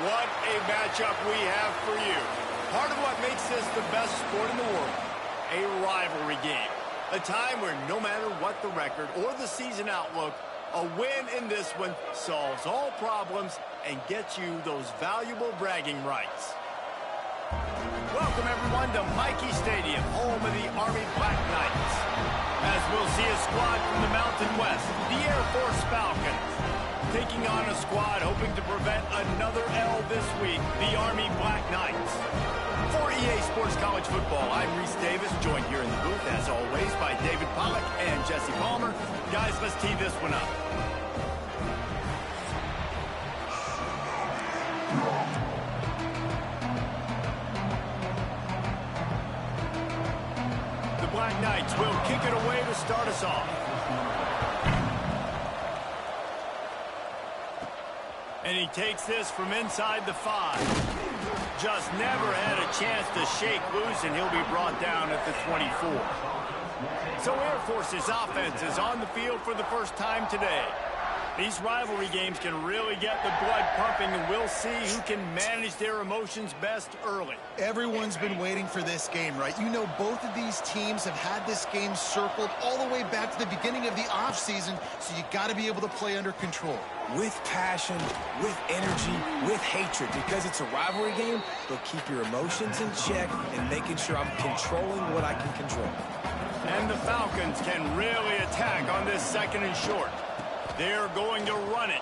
What a matchup we have for you. Part of what makes this the best sport in the world, a rivalry game. A time where no matter what the record or the season outlook, a win in this one solves all problems and gets you those valuable bragging rights. Welcome everyone to Michie Stadium, home of the Army Black Knights. As we'll see a squad from the Mountain West, the Air Force Falcons, taking on a squad hoping to prevent another L this week, the Army Black Knights. For EA Sports College Football, I'm Reese Davis, joined here in the booth, as always, by David Pollack and Jesse Palmer. Guys, let's tee this one up. The Black Knights will kick it away to start us off. And he takes this from inside the 5. Just never had a chance to shake loose, and he'll be brought down at the 24. So Air Force's offense is on the field for the first time today. These rivalry games can really get the blood pumping, and we'll see who can manage their emotions best early. Everyone's been waiting for this game, right? You know, both of these teams have had this game circled all the way back to the beginning of the offseason, so you got to be able to play under control. With passion, with energy, with hatred, because it's a rivalry game, but keep your emotions in check and making sure I'm controlling what I can control. And the Falcons can really attack on this second and short. They're going to run it.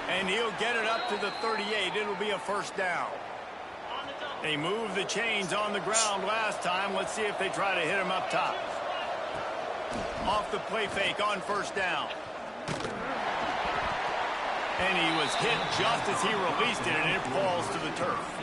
And he'll get it up to the 38. It'll be a first down. They moved the chains on the ground last time. Let's see if they try to hit him up top. Off the play fake on first down. And he was hit just as he released it, and it falls to the turf.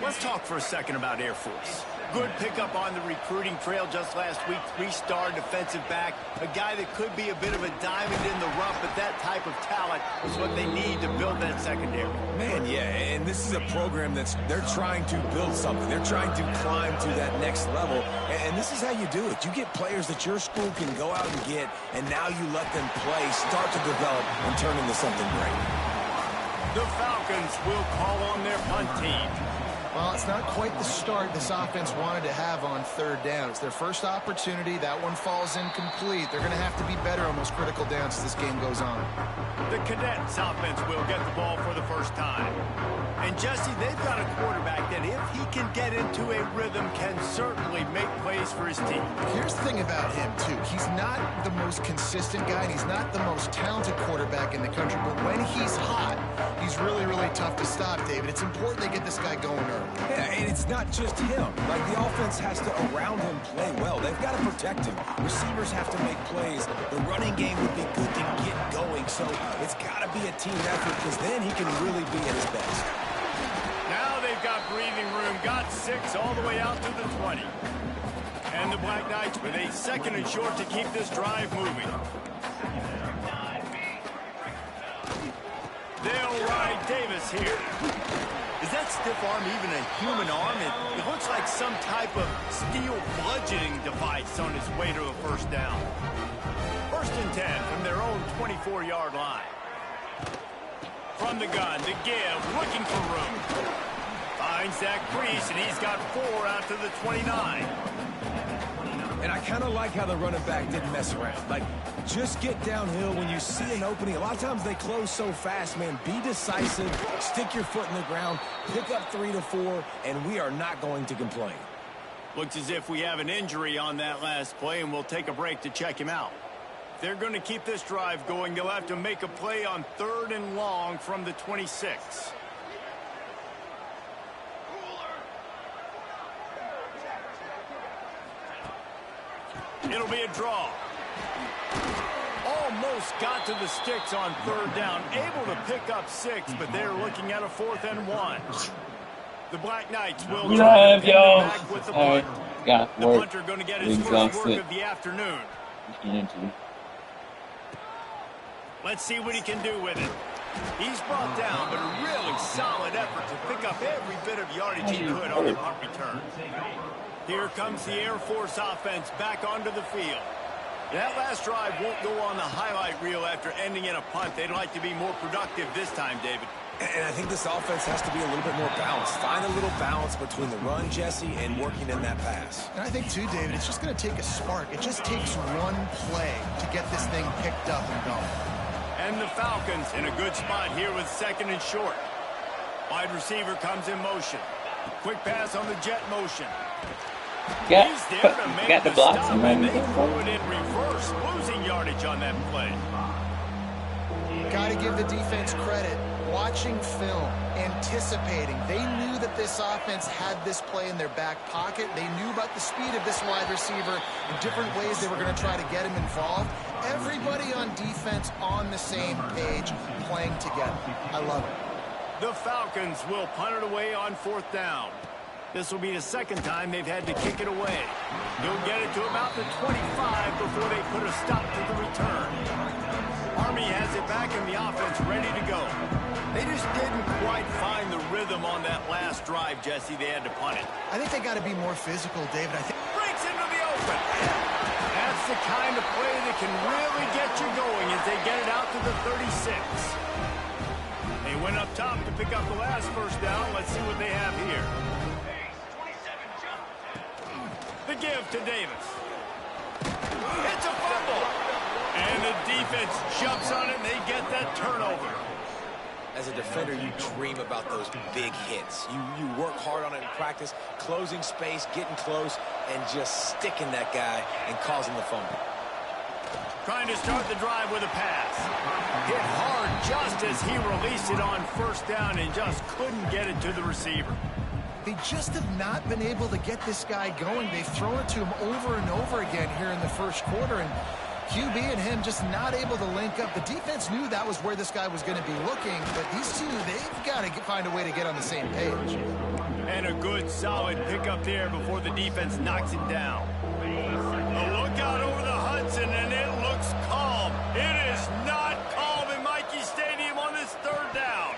Let's talk for a second about Air Force. Good pickup on the recruiting trail just last week. 3-star defensive back. A guy that could be a bit of a diamond in the rough, but that type of talent is what they need to build that secondary. Man, yeah, and this is a program they're trying to build something. They're trying to climb to that next level, and this is how you do it. You get players that your school can go out and get, and now you let them play, start to develop, and turn into something great. The Falcons will call on their punt team. Well, it's not quite the start this offense wanted to have on third down. It's their first opportunity. That one falls incomplete. They're going to have to be better on those critical downs as this game goes on. The Cadets offense will get the ball for the first time. And Jesse, they've got a quarterback that if he can get into a rhythm can certainly make plays for his team. Here's the thing about him, too. He's not the most consistent guy, and he's not the most talented quarterback in the country. But when he's hot, he's really, really tough to stop, David. It's important they get this guy going early. Yeah, and it's not just him. Like, the offense has to, around him, play well. They've got to protect him. Receivers have to make plays. The running game would be good to get going. So it's got to be a team effort, because then he can really be at his best. Now they've got breathing room. Got 6 all the way out to the 20. And the Black Knights with a second and short to keep this drive moving. They'll ride Davis here. Is that stiff arm even a human arm? It looks like some type of steel bludgeoning device on its way to a first down. First and 10 from their own 24-yard line. From the gun, the give, looking for room. Finds that crease, and he's got 4 out to the 29. And I kind of like how the running back didn't mess around. Like, just get downhill when you see an opening. A lot of times they close so fast, man. Be decisive, stick your foot in the ground, pick up 3 to 4, and we are not going to complain. Looks as if we have an injury on that last play, and we'll take a break to check him out. If they're going to keep this drive going, they'll have to make a play on 3rd and long from the 26. It'll be a draw. Almost got to the sticks on 3rd down. Able to pick up 6, but they're looking at a 4th and 1. The Black Knights will try to pin it back with the punt. The punter going to get his first work of the afternoon. Let's see what he can do with it. He's brought down, but a really solid effort to pick up every bit of yardage he could on the punt return. Here comes the Air Force offense back onto the field. That last drive won't go on the highlight reel after ending in a punt. They'd like to be more productive this time, David. And I think this offense has to be a little bit more balanced. Find a little balance between the run, Jesse, and working in that pass. And I think, too, David, it's just going to take a spark. It just takes one play to get this thing picked up and going. And the Falcons in a good spot here with 2nd and short. Wide receiver comes in motion. Quick pass on the jet motion. Get the blocks and they throw it in reverse, losing yardage on that play. Got to give the defense credit. Watching film, anticipating. They knew that this offense had this play in their back pocket. They knew about the speed of this wide receiver and different ways they were going to try to get him involved. Everybody on defense on the same page, playing together. I love it. The Falcons will punt it away on 4th down. This will be the 2nd time they've had to kick it away. He'll get it to about the 25 before they put a stop to the return. Army has it back in the offense, ready to go. They just didn't quite find the rhythm on that last drive, Jesse. They had to punt it. I think they got to be more physical, David. I think breaks into the open. That's the kind of play that can really get you going as they get it out to the 36. They went up top to pick up the last 1st down. Let's see what they have here. The give to Davis. It's a fumble. And the defense jumps on it, and they get that turnover. As a defender, you dream about those big hits. You work hard on it in practice, closing space, getting close, and just sticking that guy and causing the fumble. Trying to start the drive with a pass. Hit hard just as he released it on 1st down and just couldn't get it to the receiver. they just have not been able to get this guy going. They've thrown it to him over and over again here in the first quarter, and QB and him just not able to link up. The defense knew that was where this guy was going to be looking, but these two, they've got to find a way to get on the same page. And a good, solid pickup there before the defense knocks him down. A look out over the Hudson, and it looks calm. It is not calm in Mikey Stadium on this third down.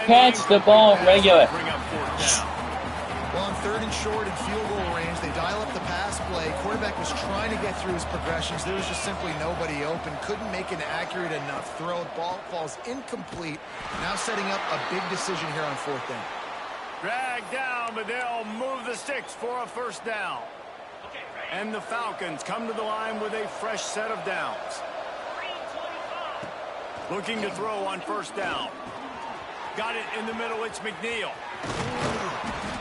Catch the ball regular. Bring up fourth down. Well, on third and short and field goal range, they dial up the pass play. Quarterback was trying to get through his progressions. There was just simply nobody open. Couldn't make an accurate enough throw. Ball falls incomplete. Now setting up a big decision here on fourth down. Dragged down, but they'll move the sticks for a first down. And the Falcons come to the line with a fresh set of downs. Looking to throw on first down. Got it in the middle. It's McNeil.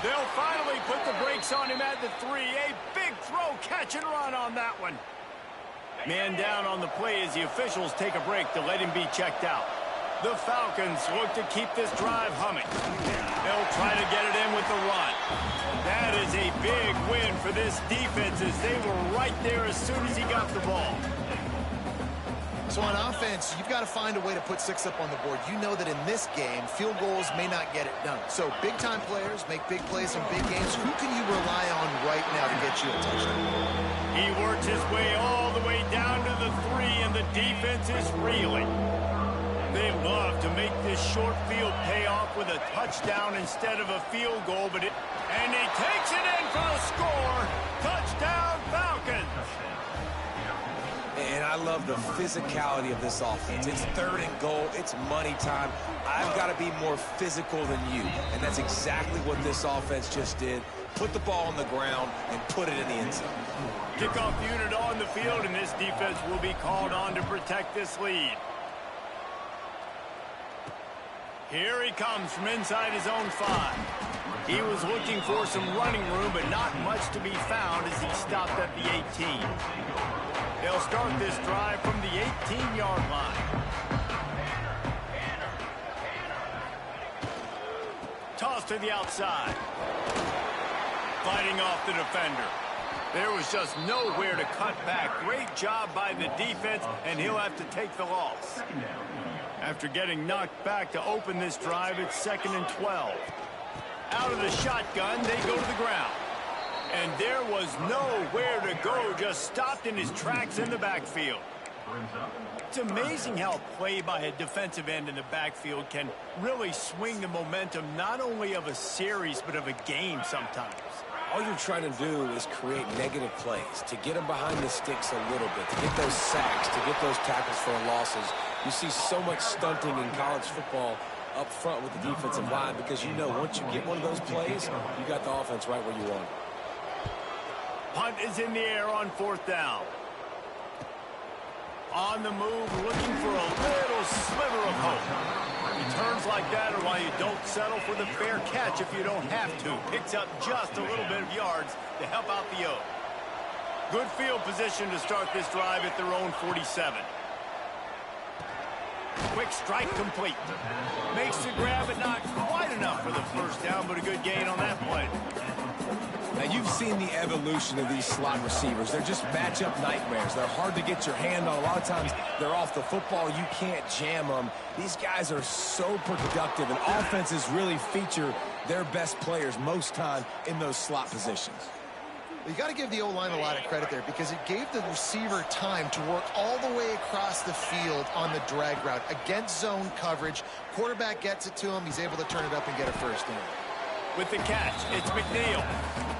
They'll finally put the brakes on him at the 3. A big throw, catch and run on that one. Man down on the play as the officials take a break to let him be checked out. The Falcons look to keep this drive humming. They'll try to get it in with the run. That is a big win for this defense as they were right there as soon as he got the ball. So on offense, you've got to find a way to put 6 up on the board. You know that in this game, field goals may not get it done. So big-time players make big plays in big games. Who can you rely on right now to get you a touchdown? He works his way all the way down to the 3, and the defense is reeling. They love to make this short field pay off with a touchdown instead of a field goal, and he takes it in for the score. Touchdown, Falcons. And I love the physicality of this offense. It's third and goal. It's money time. I've got to be more physical than you. And that's exactly what this offense just did. Put the ball on the ground and put it in the end zone. Kickoff unit on the field, and this defense will be called on to protect this lead. Here he comes from inside his own 5. He was looking for some running room, but not much to be found as he stopped at the 18. They'll start this drive from the 18-yard line. Toss to the outside. Fighting off the defender. There was just nowhere to cut back. Great job by the defense, and he'll have to take the loss. After getting knocked back to open this drive, it's 2nd and 12. Out of the shotgun, they go to the ground. And there was nowhere to go, just stopped in his tracks in the backfield. It's amazing how play by a defensive end in the backfield can really swing the momentum not only of a series, but of a game sometimes. all you're trying to do is create negative plays, to get them behind the sticks a little bit, to get those sacks, to get those tackles for losses. You see so much stunting in college football up front with the defensive line because you know once you get one of those plays, you got the offense right where you want it. Punt is in the air on 4th down. On the move, looking for a little sliver of hope. Returns like that are why you don't settle for the fair catch if you don't have to. Picks up just a little bit of yards to help out the O. Good field position to start this drive at their own 47. Quick strike complete. Makes the grab, but not quite enough for the first down, but a good gain on that play. Now, you've seen the evolution of these slot receivers. They're just matchup nightmares. They're hard to get your hand on. A lot of times, they're off the football. You can't jam them. These guys are so productive, and offenses really feature their best players most time in those slot positions. You got to give the O-line a lot of credit there because it gave the receiver time to work all the way across the field on the drag route against zone coverage. Quarterback gets it to him. He's able to turn it up and get a first down. With the catch, it's McNeil.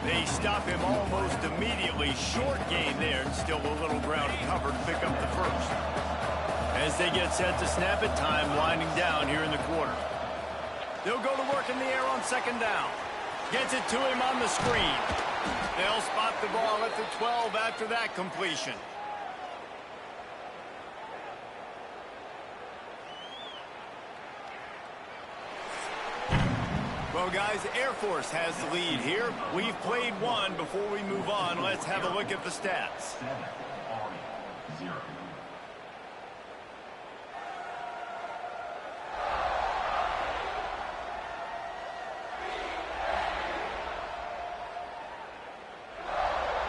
They stop him almost immediately. Short gain there, and still a little ground to cover to pick up the first. As they get set to snap it, time winding down here in the quarter. They'll go to work in the air on 2nd down. Gets it to him on the screen. They'll spot the ball at the 12 after that completion. Well, guys, Air Force has the lead here. We've played one. Before we move on, let's have a look at the stats.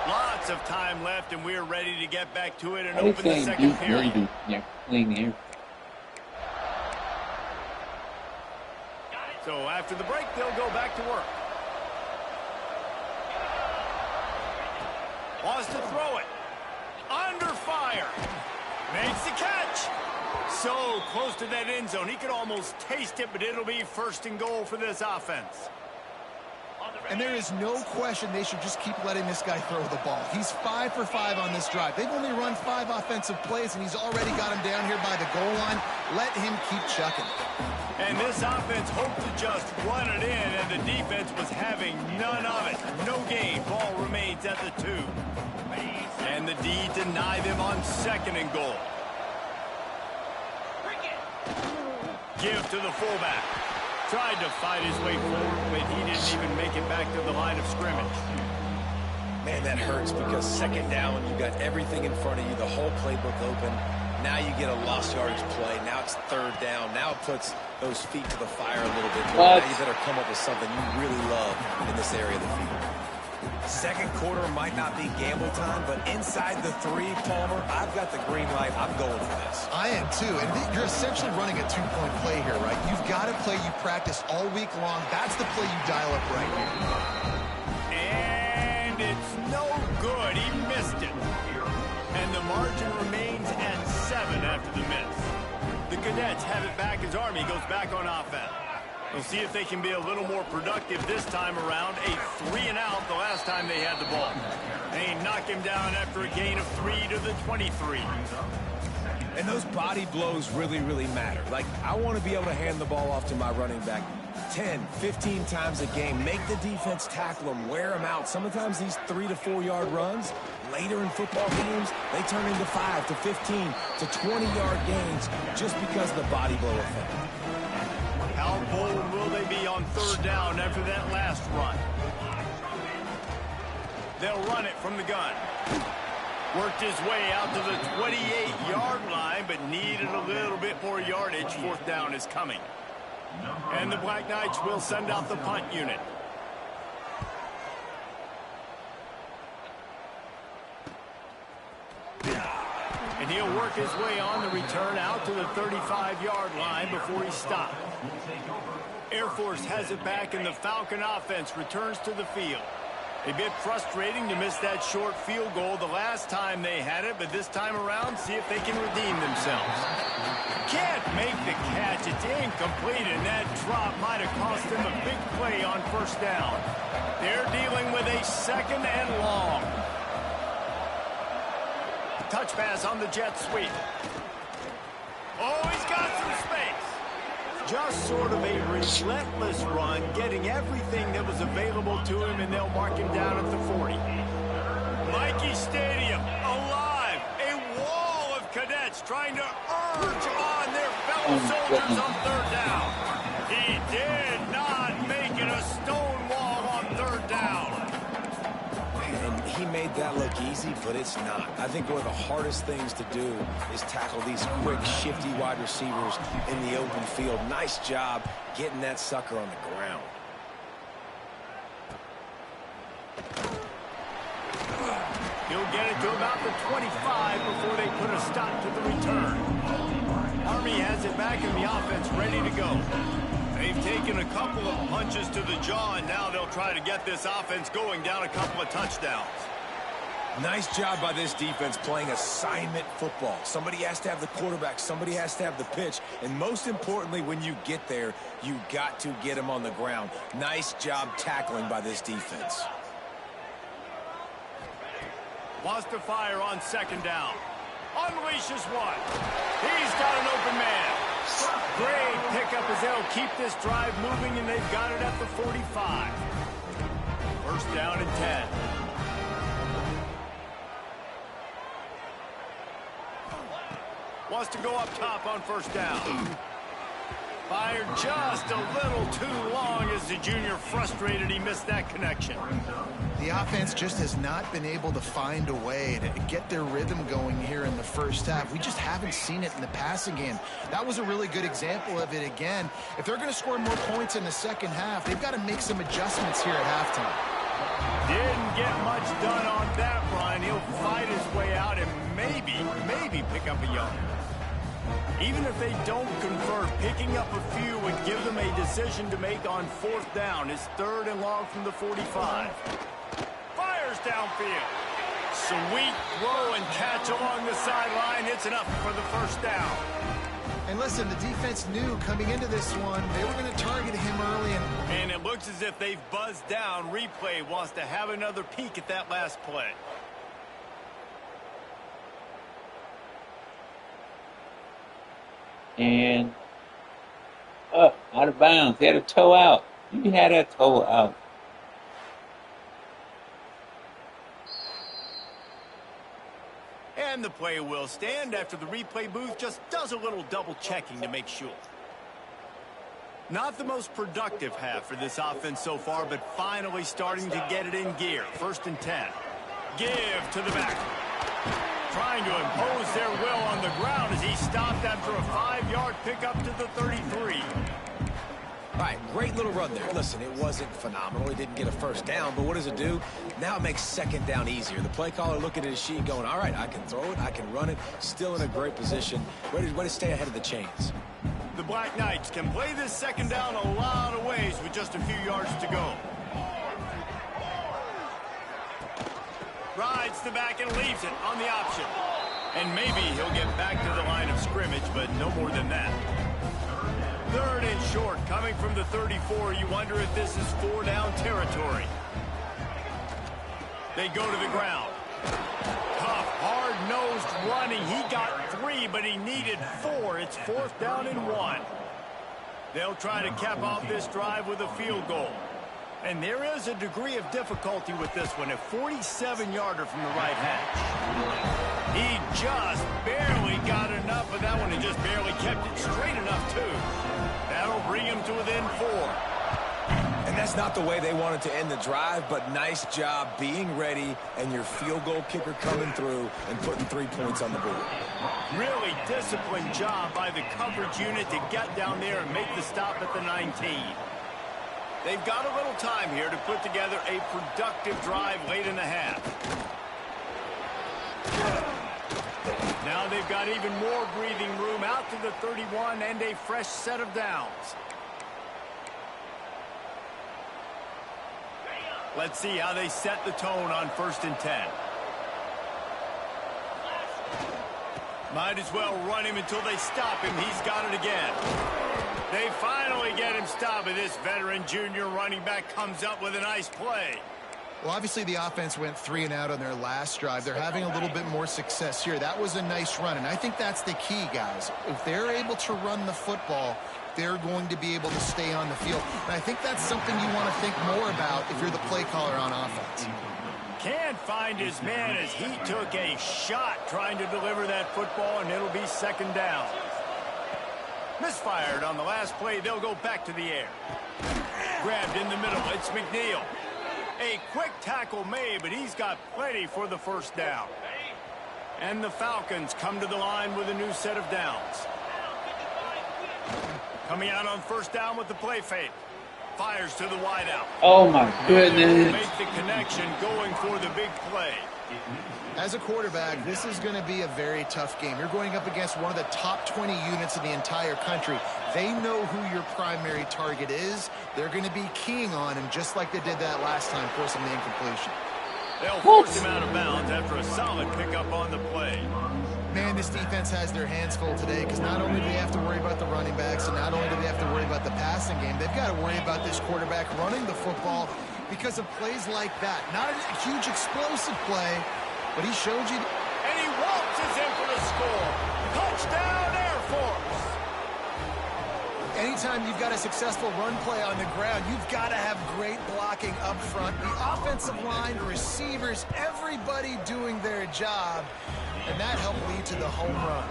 Lots of time left, and we're ready to get back to it and open the second period. So after the break, they'll go back to work. Wants to throw it. Under fire. Makes the catch. So close to that end zone. He could almost taste it, but it'll be 1st and goal for this offense. And there is no question they should just keep letting this guy throw the ball. He's 5 for 5 on this drive. They've only run 5 offensive plays, and he's already got him down here by the goal line. Let him keep chucking. And this offense hoped to just run it in, and the defense was having none of it. No gain. Ball remains at the 2. And the D deny them on 2nd and goal. Give to the fullback. Tried to fight his way forward, but he didn't even make it back to the line of scrimmage. Man, that hurts because 2nd down, you got everything in front of you, the whole playbook open. Now you get a lost yardage play. Now it's 3rd down. Now it puts those feet to the fire a little bit more. Now you better come up with something you really love in this area of the field. 2nd quarter might not be gamble time, but inside the 3, Palmer, I've got the green light. I'm going for this. I am too. And you're essentially running a 2-point play here, right? You've got a play you practice all week long. That's the play you dial up right here. And it's no good. He missed it. And the margin remains at 7 after the miss. The Cadets have it back as Army goes back on offense. We'll see if they can be a little more productive this time around. A 3-and-out the last time they had the ball. They knock him down after a gain of 3 to the 23. And those body blows really, really matter. Like, I want to be able to hand the ball off to my running back 10, 15 times a game. Make the defense tackle them, wear them out. Sometimes these 3 to 4 yard runs, later in football games, they turn into 5 to 15 to 20-yard gains just because of the body blow effect. How bold will they be on 3rd down after that last run? They'll run it from the gun. Worked his way out to the 28-yard line, but needed a little bit more yardage. 4th down is coming. And the Black Knights will send out the punt unit. And he'll work his way on the return out to the 35-yard line before he stopped. Air Force has it back, and the Falcon offense returns to the field. A bit frustrating to miss that short field goal the last time they had it, but this time around, see if they can redeem themselves. Can't make the catch. It's incomplete, and that drop might have cost them a big play on first down. They're dealing with a 2nd and long. Touch pass on the jet sweep. Oh, he's got some space. Just sort of a relentless run, getting everything that was available to him, and they'll mark him down at the 40. Mikey Stadium, alive. A wall of cadets trying to urge on their fellow soldiers on 3rd down. He did not make it a stone wall on 3rd down. And he made that look easy, but it's not. I think one of the hardest things to do is tackle these quick, shifty wide receivers in the open field. Nice job getting that sucker on the ground. He'll get it to about the 25 before they put a stop to the return. Army has it back in the offense, ready to go. They've taken a couple of punches to the jaw, and now they'll try to get this offense going down a couple of touchdowns. Nice job by this defense playing assignment football. Somebody has to have the quarterback. Somebody has to have the pitch. And most importantly, when you get there, you got to get them on the ground. Nice job tackling by this defense. Wants to fire on 2nd down. Unleashes one. He's got an open man. Great pickup as they'll keep this drive moving, and they've got it at the 45. 1st down and 10. Wants to go up top on 1st down. Fired just a little too long as the junior frustrated he missed that connection. The offense just has not been able to find a way to get their rhythm going here in the first half. We just haven't seen it in the passing game. That was a really good example of it again. If they're going to score more points in the second half, they've got to make some adjustments here at halftime. Didn't get much done on that run. He'll fight his way out and maybe pick up a yard. Even if they don't convert, picking up a few would give them a decision to make on 4th down. It's 3rd and long from the 45. Fires downfield. Sweet throw and catch along the sideline. It's enough for the 1st down. And listen, the defense knew coming into this one, they were going to target him early. And it looks as if they've buzzed down. Replay wants to have another peek at that last play. And up, out of bounds. He had a toe out. You had a toe out. And the play will stand after the replay booth just does a little double checking to make sure. Not the most productive half for this offense so far, but finally starting to get it in gear. 1st and 10. Give to the back. Trying to impose their will on the ground as he stopped after a 5-yard pickup to the 33. All right, great little run there. Listen, it wasn't phenomenal. He didn't get a 1st down, but what does it do? Now it makes 2nd down easier. The play caller looking at his sheet going, all right, I can throw it, I can run it, still in a great position, ready to stay ahead of the chains. The Black Knights can play this 2nd down a lot of ways with just a few yards to go. Rides the back and leaves it on the option. And maybe he'll get back to the line of scrimmage, but no more than that. 3rd and short coming from the 34. You wonder if this is 4-down territory. They go to the ground. Tough, hard-nosed running. He got 3, but he needed 4. It's 4th down and 1. They'll try to cap off this drive with a field goal. And there is a degree of difficulty with this one, a 47-yarder from the right hash. He just barely got enough of that one and just barely kept it straight enough, too. That'll bring him to within 4. And that's not the way they wanted to end the drive, but nice job being ready and your field goal kicker coming through and putting 3 points on the board. Really disciplined job by the coverage unit to get down there and make the stop at the 19. They've got a little time here to put together a productive drive late in the half. Now they've got even more breathing room out to the 31 and a fresh set of downs. Let's see how they set the tone on 1st and 10. Might as well run him until they stop him. He's got it again. They finally get him stopped, and this veteran junior running back comes up with a nice play. Well, obviously the offense went 3 and out on their last drive. They're having a little bit more success here. That was a nice run, and I think that's the key, guys. If they're able to run the football, they're going to be able to stay on the field. And I think that's something you want to think more about if you're the play caller on offense. Can't find his man as he took a shot trying to deliver that football, and it'll be second down. Misfired on the last play. They'll go back to the air. Grabbed in the middle. It's McNeil. A quick tackle made, but he's got plenty for the first down. And the Falcons come to the line with a new set of downs. Coming out on first down with the play fake. Fires to the wideout. Oh, my goodness. Make the connection going for the big play. As a quarterback, this is going to be a very tough game. You're going up against one of the top 20 units in the entire country. They know who your primary target is. They're going to be keying on him just like they did that last time, forcing the incompletion. They'll force him out of bounds after a solid pickup on the play. Man, this defense has their hands full today because not only do they have to worry about the running backs and not only do they have to worry about the passing game, they've got to worry about this quarterback running the football because of plays like that. Not a huge explosive play, but he showed you. And he waltzes in for the score. Touchdown, Air Force. Anytime you've got a successful run play on the ground, you've got to have great blocking up front. The offensive line, the receivers, everybody doing their job. And that helped lead to the home run.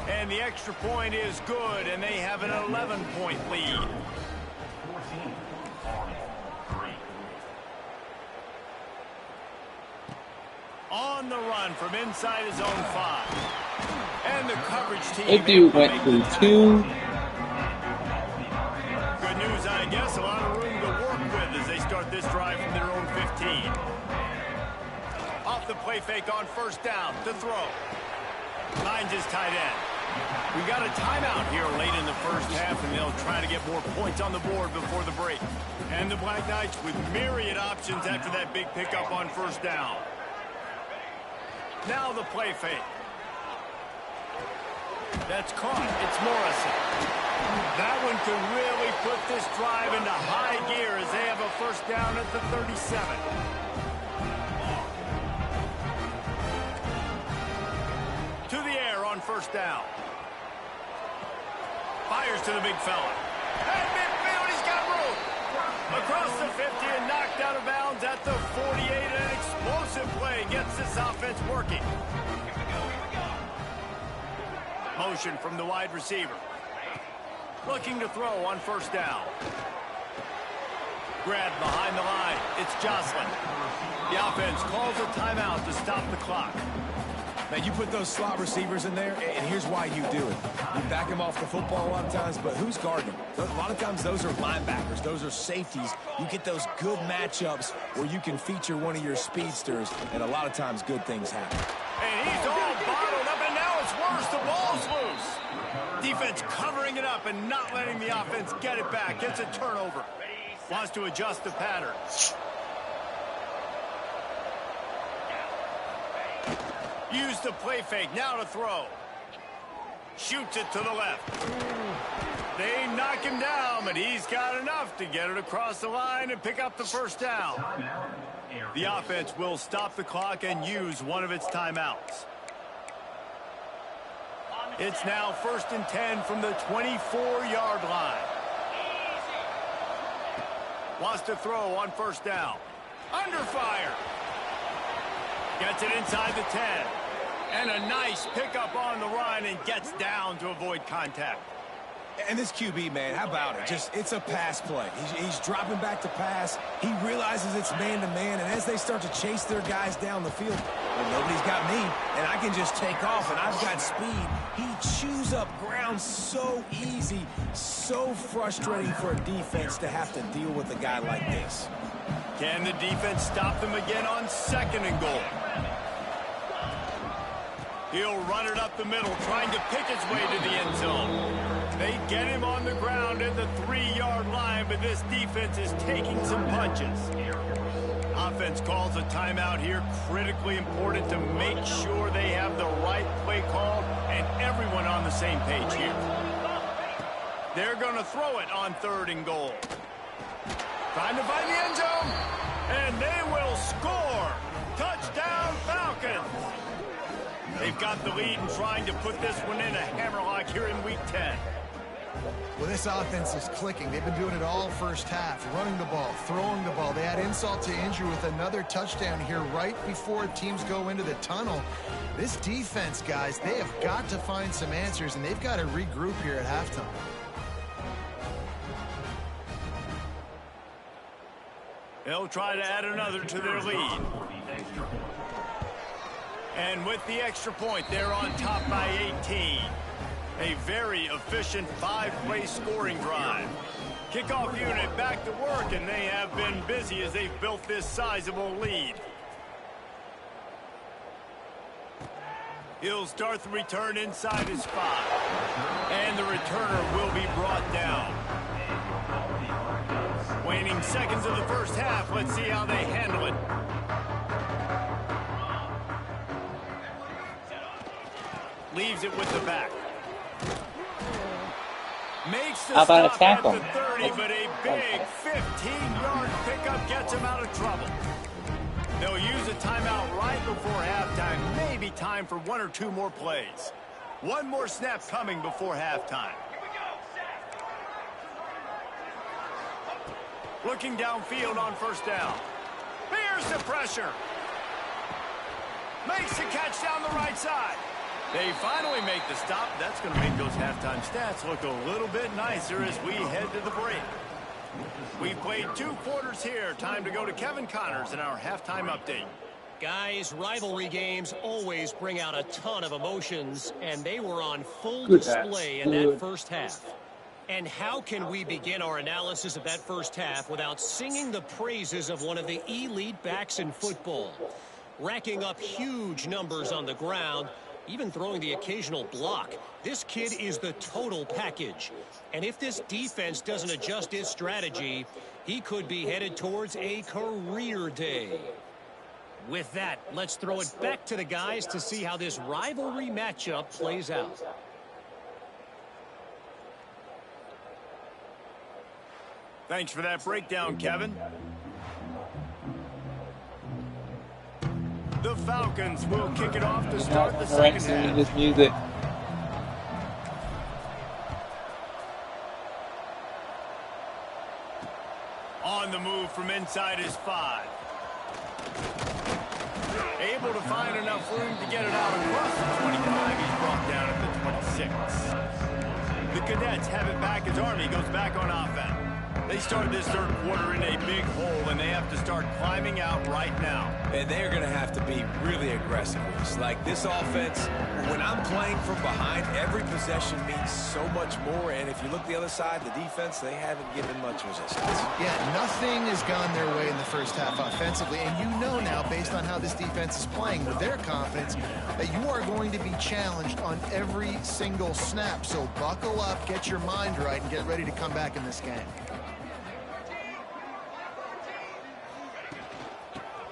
And the extra point is good, and they have an 11-point lead. On the run from inside his own 5. And the coverage team. That dude went through 2. Good news, I guess. A lot of room to work with as they start this drive from their own 15. Off the play fake on first down to throw. Finds his tight end. We got a timeout here late in the first half, and they'll try to get more points on the board before the break. And the Black Knights with myriad options after that big pickup on first down. Now the play fake. That's caught. It's Morrison. That one could really put this drive into high gear as they have a first down at the 37. To the air on first down. Fires to the big fella. And midfield, he's got room. Across the 50 and knocked out of bounds at the 48. An explosive play gets this offense working. Motion from the wide receiver. Looking to throw on first down. Grabbed behind the line. It's Jocelyn. The offense calls a timeout to stop the clock. Man, you put those slot receivers in there, and here's why you do it. You back them off the football a lot of times, but who's guarding them? A lot of times those are linebackers. Those are safeties. You get those good matchups where you can feature one of your speedsters, and a lot of times good things happen. And he's all bottled up, and now it's worse. The ball's loose. Defense covering it up and not letting the offense get it back. Gets a turnover. Wants to adjust the pattern. Use the play fake. Now to throw. Shoots it to the left. They knock him down, but he's got enough to get it across the line and pick up the first down. The offense will stop the clock and use one of its timeouts. It's now 1st and 10 from the 24-yard line. Wants to throw on first down. Under fire. Gets it inside the 10. And a nice pickup on the run and gets down to avoid contact. And this QB, man, how about it? It's a pass play. He's dropping back to pass. He realizes it's man-to-man, and as they start to chase their guys down the field, well, nobody's got me, and I can just take off, and I've got speed. He chews up ground so easy, so frustrating for a defense to have to deal with a guy like this. Can the defense stop them again on 2nd and goal? He'll run it up the middle, trying to pick his way to the end zone. They get him on the ground at the 3-yard line, but this defense is taking some punches. Offense calls a timeout here. Critically important to make sure they have the right play call and everyone on the same page here. They're going to throw it on 3rd and goal. Trying to find the end zone. And they will score. Touchdown, Falcons. They've got the lead and trying to put this one in a hammerlock here in Week 10. Well, this offense is clicking. They've been doing it all first half, running the ball, throwing the ball. They add insult to injury with another touchdown here right before teams go into the tunnel. This defense, guys, they have got to find some answers, and they've got to regroup here at halftime. They'll try to add another to their lead. And with the extra point, they're on top by 18. A very efficient 5-play scoring drive. Kickoff unit back to work, and they have been busy as they've built this sizable lead. He'll start the return inside his 5. And the returner will be brought down. Waning seconds of the first half. Let's see how they handle it. Leaves it with the back. Makes the stop at the 30, but a big 15-yard pickup gets him out of trouble. They'll use a timeout right before halftime. Maybe time for 1 or 2 more plays. 1 more snap coming before halftime. Looking downfield on 1st down. Here's the pressure. Makes the catch down the right side. They finally make the stop. That's going to make those halftime stats look a little bit nicer as we head to the break. We've played 2 quarters here. Time to go to Kevin Connors in our halftime update. Guys, rivalry games always bring out a ton of emotions, and they were on full display in that first half. And how can we begin our analysis of that first half without singing the praises of one of the elite backs in football? Racking up huge numbers on the ground, even throwing the occasional block. This kid is the total package. And if this defense doesn't adjust its strategy, he could be headed towards a career day. With that, let's throw it back to the guys to see how this rivalry matchup plays out. Thanks for that breakdown, Kevin. The Falcons will kick it off to start the second half. This music. On the move from inside his 5. Able to find enough room to get it out across the 25. He's brought down at the 26. The Cadets have it back as Army goes back on offense. They started this 3rd quarter in a big hole, and they have to start climbing out right now. And they're going to have to be really aggressive. It's like this offense, when I'm playing from behind, every possession means so much more. And if you look the other side, the defense, they haven't given much resistance. Yeah, nothing has gone their way in the first half offensively. And you know now, based on how this defense is playing with their confidence, that you are going to be challenged on every single snap. So buckle up, get your mind right, and get ready to come back in this game.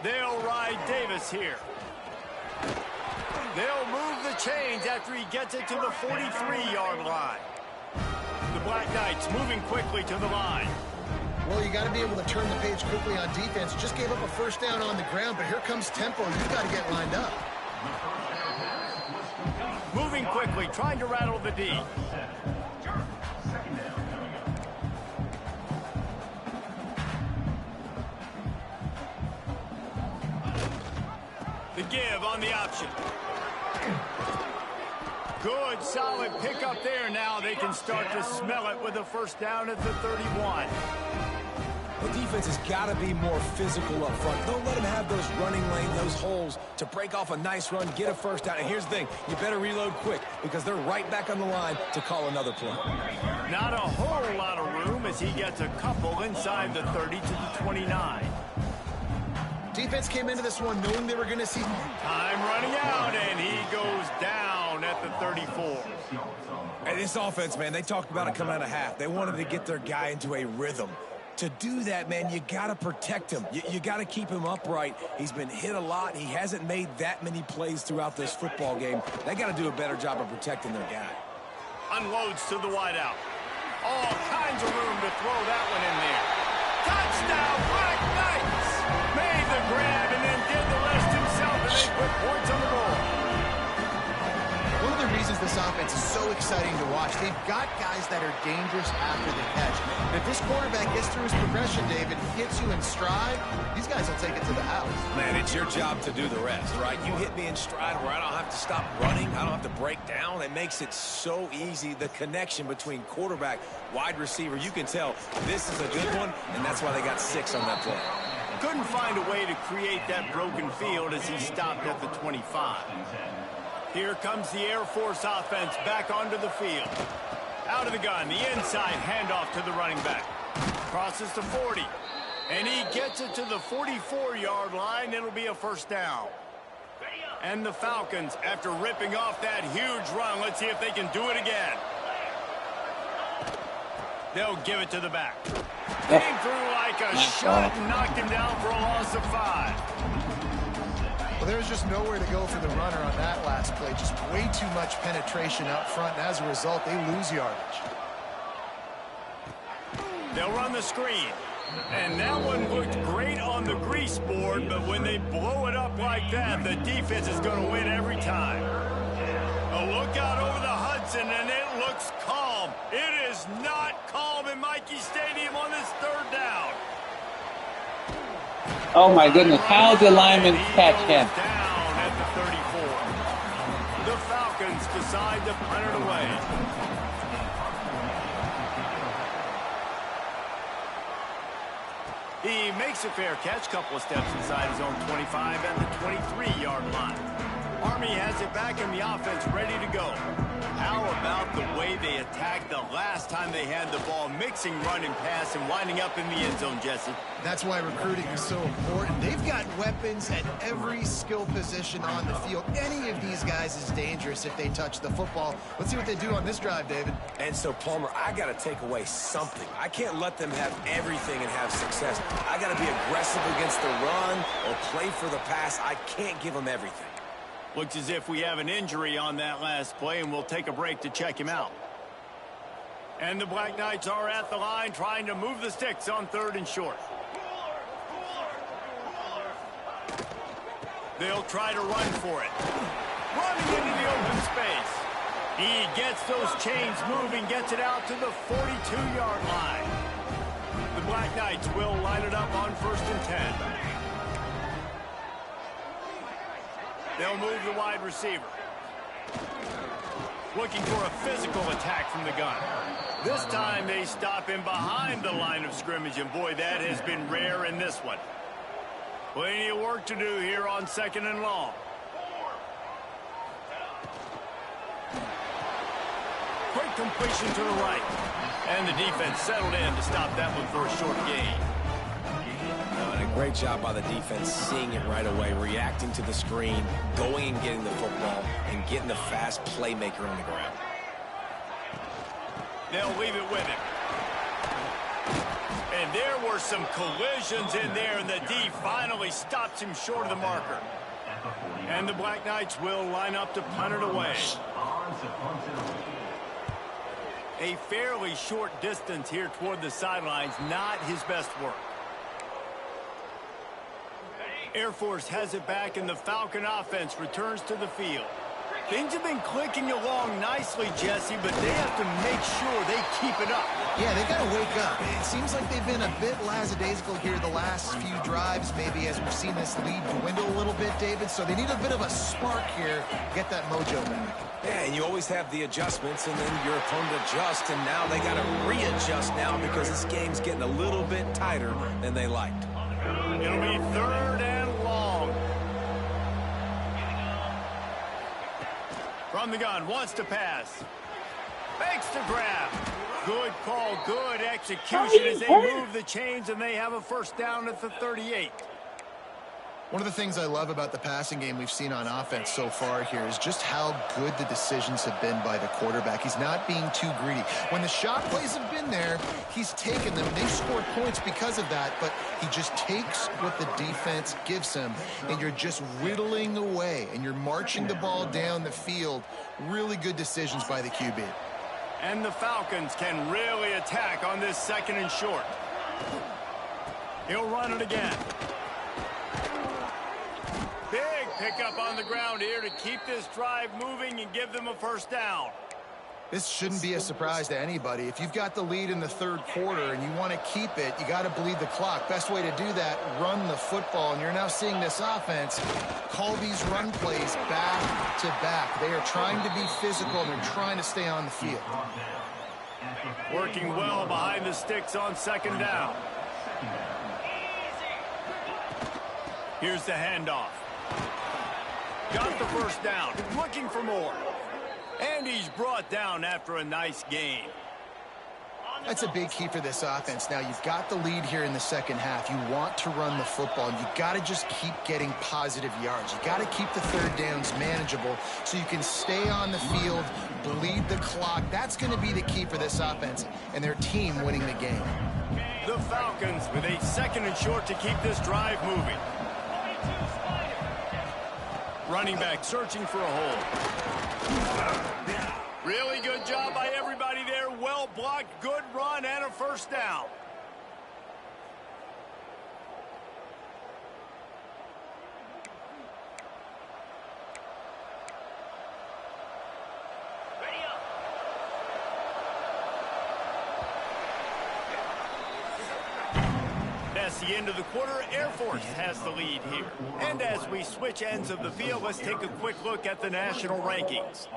They'll ride Davis here. They'll move the chains after he gets it to the 43-yard line. The Black Knights moving quickly to the line. Well, you got to be able to turn the page quickly on defense. Just gave up a 1st down on the ground, but here comes tempo. You've got to get lined up. Moving quickly, trying to rattle the D. The give on the option. Good, solid pickup there. Now they can start to smell it with a 1st down at the 31. The defense has got to be more physical up front. Don't let them have those running lane, those holes to break off a nice run, get a 1st down. And here's the thing, you better reload quick because they're right back on the line to call another play. Not a whole lot of room as he gets a couple inside the 30 to the 29. Defense came into this one knowing they were going to see time running out, and he goes down at the 34. Hey, this offense, man, they talked about it coming out of half. They wanted to get their guy into a rhythm. To do that, man, you got to protect him. You got to keep him upright. He's been hit a lot. He hasn't made that many plays throughout this football game. They got to do a better job of protecting their guy. Unloads to the wideout. All kinds of room to throw that one in there. Touchdown, Black Knights! Made the grab and then did the rest himself, and they put points on the board. One of the reasons this offense is so exciting to watch, they've got guys that are dangerous after the catch. And if this quarterback gets through his progression, David, hits you in stride, these guys will take it to the house. Man, it's your job to do the rest, right? You hit me in stride where I don't have to stop running. I don't have to break down. It makes it so easy. The connection between quarterback, wide receiver, you can tell this is a good one, and that's why they got 6 on that play. Couldn't find a way to create that broken field as he stopped at the 25. Here comes the Air Force offense back onto the field. Out of the gun, the inside handoff to the running back. Crosses to 40. And he gets it to the 44-yard line. It'll be a first down. And the Falcons, after ripping off that huge run, let's see if they can do it again. They'll give it to the back. Came through like a shot and knocked him down for a loss of 5. Well, there's just nowhere to go for the runner on that last play. Just way too much penetration up front, and as a result, they lose yardage. They'll run the screen. And that one looked great on the grease board, but when they blow it up like that, the defense is going to win every time. A look out over the Hudson, and it looks calm. It is not calm in Michie Stadium on this third down. Oh my goodness, how did the lineman catch him? Down at the 34. The Falcons decide to punt it away. He makes a fair catch, couple of steps inside his own 25 at the 23-yard line. Army has it back in the offense ready to go. How about the way they attacked the last time they had the ball, mixing run and pass and winding up in the end zone, Jesse? That's why recruiting is so important. They've got weapons at every skill position on the field. Any of these guys is dangerous if they touch the football. Let's see what they do on this drive, David. And so, Palmer, I got to take away something. I can't let them have everything and have success. I got to be aggressive against the run or play for the pass. I can't give them everything. Looks as if we have an injury on that last play, and we'll take a break to check him out. And the Black Knights are at the line trying to move the sticks on 3rd and short. They'll try to run for it. Running into the open space. He gets those chains moving, gets it out to the 42-yard line. The Black Knights will line it up on 1st and 10. They'll move the wide receiver. Looking for a physical attack from the gun. This time they stop him behind the line of scrimmage, and boy, that has been rare in this one. Plenty of work to do here on 2nd and long. Quick completion to the right. And the defense settled in to stop that one for a short gain. And a great job by the defense, seeing it right away, reacting to the screen, going and getting the football, and getting the fast playmaker on the ground. They'll leave it with him. And there were some collisions in there, and the D finally stops him short of the marker. And the Black Knights will line up to punt it away. A fairly short distance here toward the sidelines, not his best work. Air Force has it back, and the Falcon offense returns to the field. Things have been clicking along nicely, Jesse, but they have to make sure they keep it up. Yeah, they got to wake up. It seems like they've been a bit lackadaisical here the last few drives, maybe as we've seen this lead dwindle a little bit, David. So they need a bit of a spark here, get that mojo back. Yeah, and you always have the adjustments, and then your opponent adjusts, and now they got to readjust now because this game's getting a little bit tighter than they liked. It'll be 3rd and long. From the gun, wants to pass. Makes the grab. Good call, good execution as they move the chains, and they have a first down at the 38. One of the things I love about the passing game we've seen on offense so far here is just how good the decisions have been by the quarterback. He's not being too greedy. When the shot plays have been there, he's taken them. They've scored points because of that, but he just takes what the defense gives him, and you're just whittling away, and you're marching the ball down the field. Really good decisions by the QB. And the Falcons can really attack on this 2nd and short. He'll run it again. Big pickup on the ground here to keep this drive moving and give them a 1st down. This shouldn't be a surprise to anybody. If you've got the lead in the 3rd quarter and you want to keep it, you got to bleed the clock. Best way to do that, run the football. And you're now seeing this offense call these run plays back to back. They are trying to be physical and they're trying to stay on the field. Working well behind the sticks on 2nd down. Here's the handoff. Got the 1st down, looking for more. And he's brought down after a nice gain. That's a big key for this offense. Now, you've got the lead here in the 2nd half. You want to run the football, and you got to just keep getting positive yards. You got to keep the 3rd downs manageable so you can stay on the field, bleed the clock. That's going to be the key for this offense and their team winning the game. The Falcons with a 2nd and short to keep this drive moving. Running back searching for a hole. Really good job by everybody there. Well blocked, good run, and a 1st down. That's the end of the quarter. Air Force has the lead here. And as we switch ends of the field, let's take a quick look at the national rankings.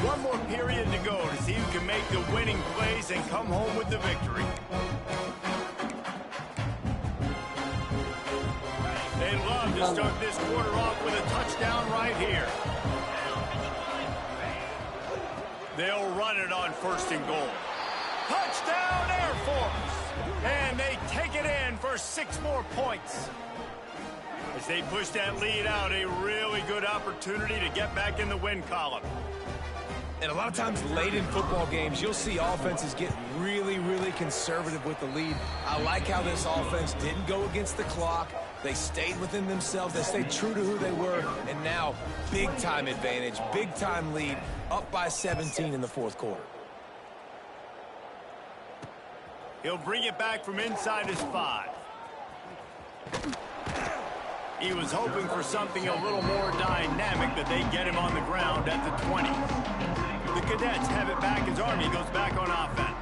One more period to go to see who can make the winning plays and come home with the victory. They love to start this quarter off with a touchdown right here. They'll run it on 1st and goal. Touchdown, Air Force! And they take it in for 6 more points. As they push that lead out, a really good opportunity to get back in the win column. And a lot of times late in football games, you'll see offenses get really, really conservative with the lead. I like how this offense didn't go against the clock. They stayed within themselves. They stayed true to who they were. And now, big-time advantage, big-time lead, up by 17 in the 4th quarter. He'll bring it back from inside his 5. He was hoping for something a little more dynamic, but they get him on the ground at the 20. The Cadets have it back as Army goes back on offense.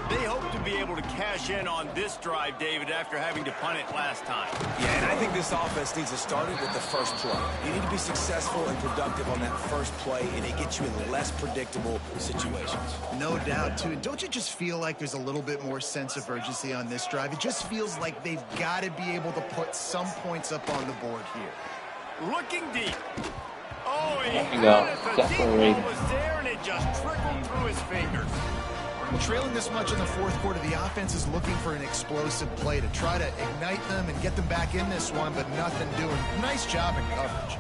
They hope to be able to cash in on this drive, David, after having to punt it last time. Yeah, and I think this offense needs to start it with the 1st play. You need to be successful and productive on that 1st play, and it gets you in less predictable situations. No doubt, too. And don't you just feel like there's a little bit more sense of urgency on this drive? It just feels like they've got to be able to put some points up on the board here. Looking deep. Oh, he There you go. had it. The deep Definitely. ball was there, and it just trickled through his fingers. Well, trailing this much in the 4th quarter, the offense is looking for an explosive play to try to ignite them and get them back in this one, but nothing doing. Nice job in coverage.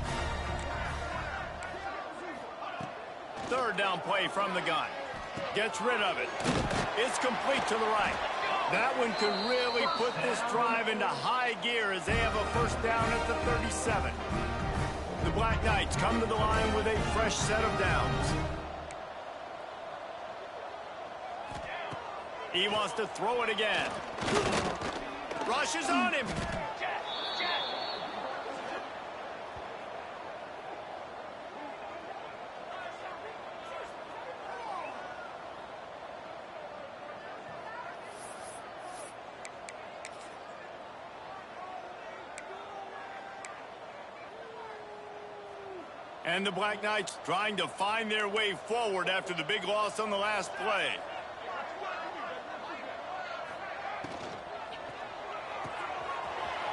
3rd down play from the gun. Gets rid of it. It's complete to the right. That one could really put this drive into high gear as they have a 1st down at the 37. The Black Knights come to the line with a fresh set of downs. He wants to throw it again. Rushes on him. And the Black Knights trying to find their way forward after the big loss on the last play.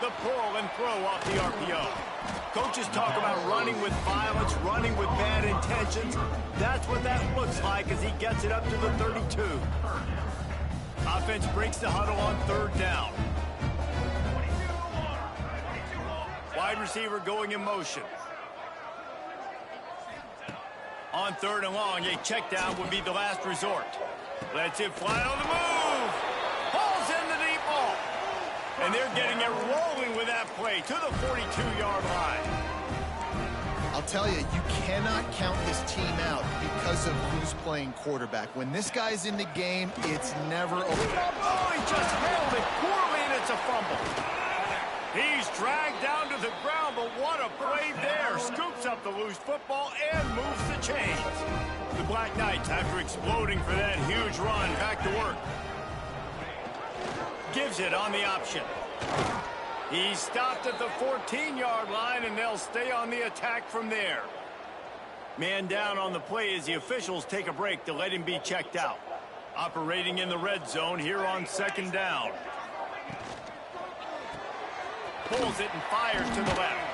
The pull and throw off the RPO. Coaches talk about running with violence, running with bad intentions. That's what that looks like as he gets it up to the 32. Offense breaks the huddle on 3rd down. Wide receiver going in motion. On 3rd and long, a check down would be the last resort. Lets it fly on the move. Pulls in the deep ball. And they're getting it rolling with that play to the 42-yard line. I'll tell you, you cannot count this team out because of who's playing quarterback. When this guy's in the game, it's never over. Oh, he just handled it poorly, and it's a fumble. He's dragged down to the ground, but what a play there. Scoops up the loose football and moves the chains. The Black Knights, after exploding for that huge run, back to work. Gives it on the option. He stopped at the 14-yard line, and they'll stay on the attack from there. Man down on the play as the officials take a break to let him be checked out. Operating in the red zone here on 2nd down. Pulls it and fires to the left.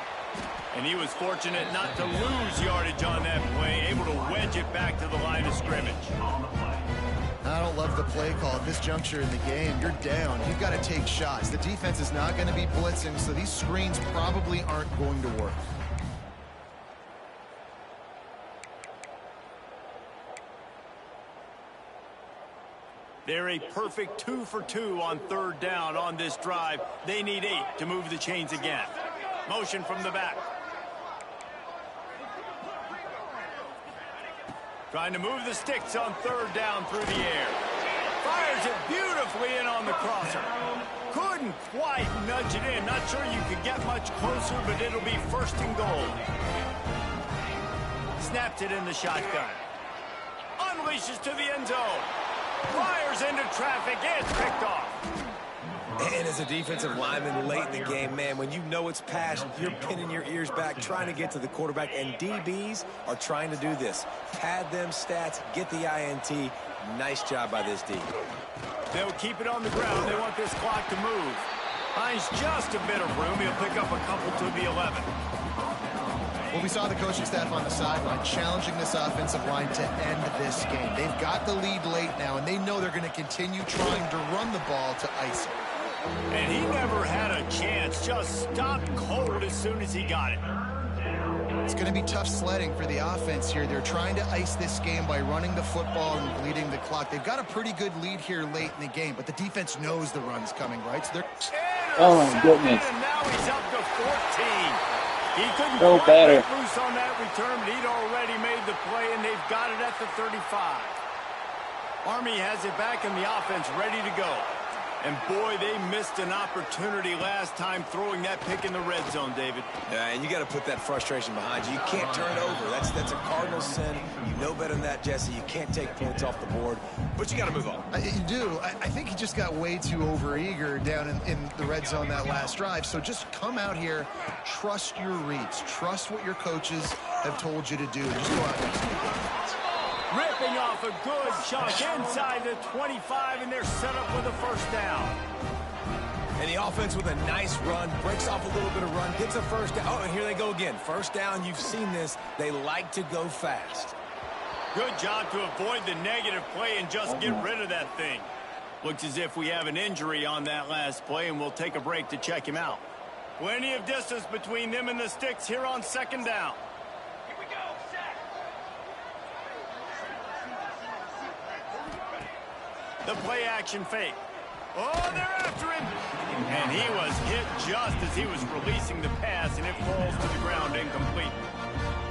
And he was fortunate not to lose yardage on that play, able to wedge it back to the line of scrimmage. I don't love the play call at this juncture in the game. You're down. You've got to take shots. The defense is not going to be blitzing, so these screens probably aren't going to work. They're a perfect 2 for 2 on 3rd down on this drive. They need 8 to move the chains again. Motion from the back. Trying to move the sticks on 3rd down through the air. Fires it beautifully in on the crosser. Couldn't quite nudge it in. Not sure you could get much closer, but it'll be 1st and goal. Snaps it in the shotgun. Unleashes to the end zone. Fires into traffic. It's picked off. And as a defensive lineman late in the game, man, when you know it's passed, you're pinning your ears back, trying to get to the quarterback, and DBs are trying to do this. Pad them stats, get the INT. Nice job by this D. They'll keep it on the ground. They want this clock to move. Finds just a bit of room. He'll pick up a couple to the 11. Well, we saw the coaching staff on the sideline challenging this offensive line to end this game. They've got the lead late now, and they know they're going to continue trying to run the ball to ice it. And he never had a chance. Just stopped cold as soon as he got it. It's going to be tough sledding for the offense here. They're trying to ice this game by running the football and bleeding the clock. They've got a pretty good lead here late in the game, but the defense knows the run's coming, right? So they're... Oh, my goodness. And now he's up to 14. He couldn't No quite better. break loose on that return, but he'd already made the play, and they've got it at the 35. Army has it back in the offense, ready to go. And, boy, they missed an opportunity last time throwing that pick in the red zone, David. Yeah, and you got to put that frustration behind you. You can't turn it over. That's a cardinal sin. You know better than that, Jesse. You can't take points off the board, but you got to move on. You do. I think he just got way too overeager down in the red zone that last drive. So just come out here, trust your reads, trust what your coaches have told you to do, and just go out there. Ripping off a good chunk inside the 25, and they're set up with a 1st down. And the offense with a nice run, breaks off a little bit of run, gets a 1st down. Oh, and here they go again. 1st down, you've seen this. They like to go fast. Good job to avoid the negative play and just get rid of that thing. Looks as if we have an injury on that last play, and we'll take a break to check him out. Plenty of distance between them and the sticks here on 2nd down. The play action fake. Oh, they're after him. And he was hit just as he was releasing the pass, and it falls to the ground incomplete.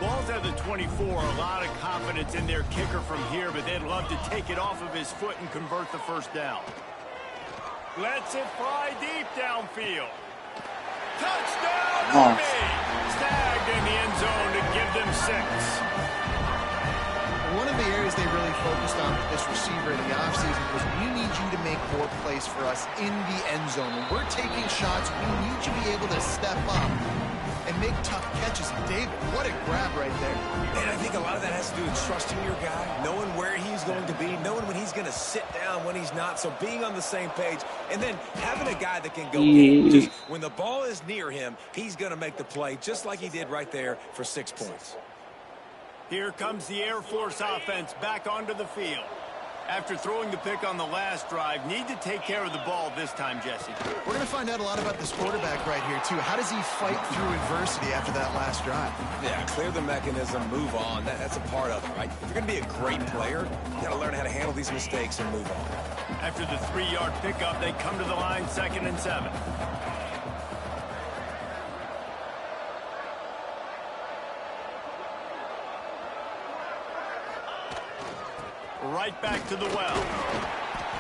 Ball's at the 24. A lot of confidence in their kicker from here, but they'd love to take it off of his foot and convert the 1st down. Lets it fly deep downfield. Touchdown, Army! Snagged in the end zone to give them 6. One of the areas they really focused on with this receiver in the offseason was, we need you to make more plays for us in the end zone. When we're taking shots, we need you to be able to step up and make tough catches. David, what a grab right there. And I think a lot of that has to do with trusting your guy, knowing where he's going to be, knowing when he's going to sit down, when he's not. So being on the same page, and then having a guy that can go get it. Just when the ball is near him, he's going to make the play, just like he did right there for 6 points. Here comes the Air Force offense back onto the field. After throwing the pick on the last drive, need to take care of the ball this time, Jesse. We're going to find out a lot about this quarterback right here, too. How does he fight through adversity after that last drive? Yeah, clear the mechanism, move on. That's a part of it, right? If you're going to be a great player, you got to learn how to handle these mistakes and move on. After the 3-yard pickup, they come to the line, 2nd and 7. Right back to the well.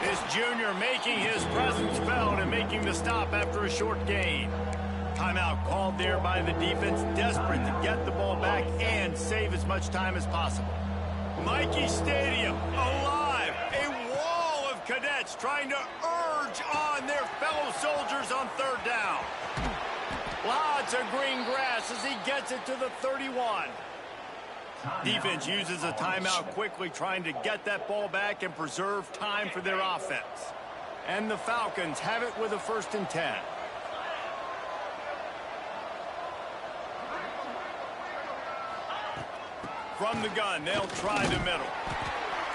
This junior making his presence felt and making the stop after a short gain. Timeout called there by the defense, desperate to get the ball back and save as much time as possible. Mikey Stadium alive. A wall of cadets trying to urge on their fellow soldiers on 3rd down. Lots of green grass as he gets it to the 31. Defense uses a timeout quickly, trying to get that ball back and preserve time for their offense. And the Falcons have it with a 1st and 10. From the gun, they'll try the middle.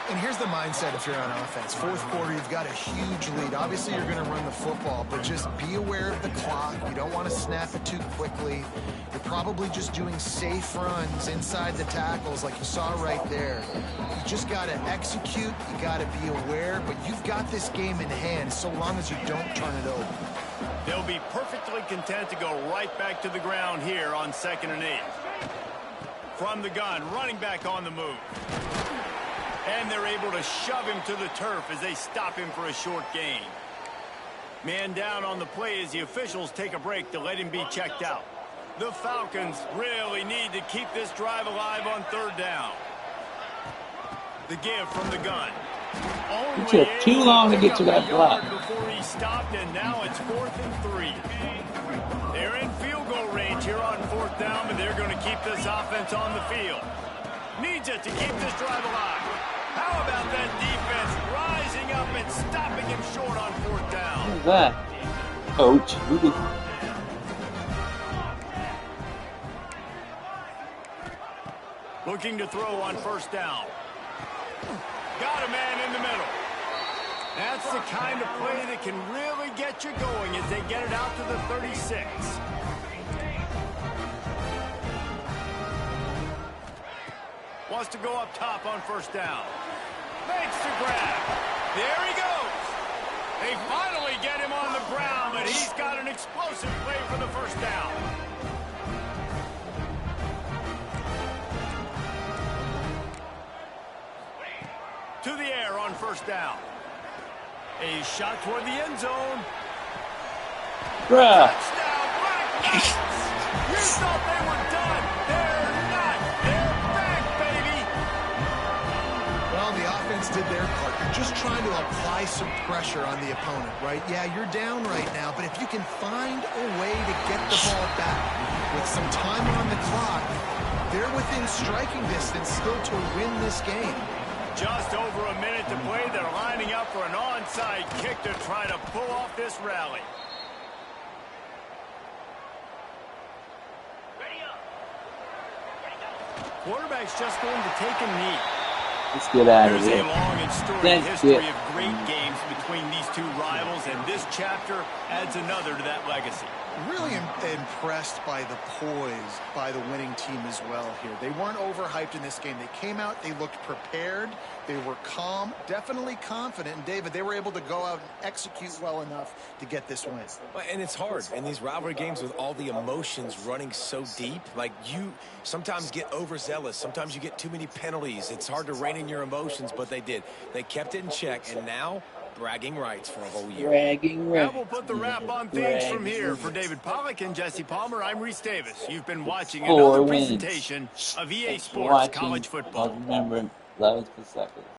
And here's the mindset if you're on offense. 4th quarter, you've got a huge lead. Obviously, you're going to run the football, but just be aware of the clock. You don't want to snap it too quickly. You're probably just doing safe runs inside the tackles like you saw right there. You just got to execute. You got to be aware, but you've got this game in hand so long as you don't turn it over. They'll be perfectly content to go right back to the ground here on 2nd and 8. From the gun, running back on the move. And they're able to shove him to the turf as they stop him for a short gain. Man down on the play as the officials take a break to let him be checked out. The Falcons really need to keep this drive alive on 3rd down. The give from the gun. It took too long to get to that block. Before he stopped, and now it's 4th and 3. They're in field goal range here on 4th down, but they're going to keep this offense on the field. Needs it to keep this drive alive. How about that defense rising up and stopping him short on 4th down? Look at that. Coach. Looking to throw on 1st down. Got a man in the middle. That's the kind of play that can really get you going as they get it out to the 36. Wants to go up top on 1st down. Makes the grab. There he goes. They finally get him on the ground, but he's got an explosive play for the 1st down. To the air on 1st down. A shot toward the end zone. Bruh. Touchdown, Black. You thought they were done. They're not. They're back, baby. Well, the offense did their part. You're just trying to apply some pressure on the opponent, right? Yeah, you're down right now, but if you can find a way to get the ball back with some time on the clock, they're within striking distance still to win this game. Just over a minute to play. They're lining up for an onside kick to try to pull off this rally. Quarterback's just going to take a knee. Let's get out of There's here. a long and storied history of great games between these two rivals, and this chapter adds another to that legacy. Really impressed by the poise by the winning team as well here. They weren't overhyped in this game. They came out, they looked prepared, they were calm, definitely confident. And David, they were able to go out and execute well enough to get this win. And it's hard in these rivalry games with all the emotions running so deep. Like, you sometimes get overzealous. Sometimes you get too many penalties. It's hard to rein in your emotions, but they did. They kept it in check, and now bragging rights for a whole year. Bragging rights. That will put the wrap on things from here. For David Pollock and Jesse Palmer, I'm Reese Davis. You've been watching another presentation of EA Sports College Football. Remember, love is for suckers.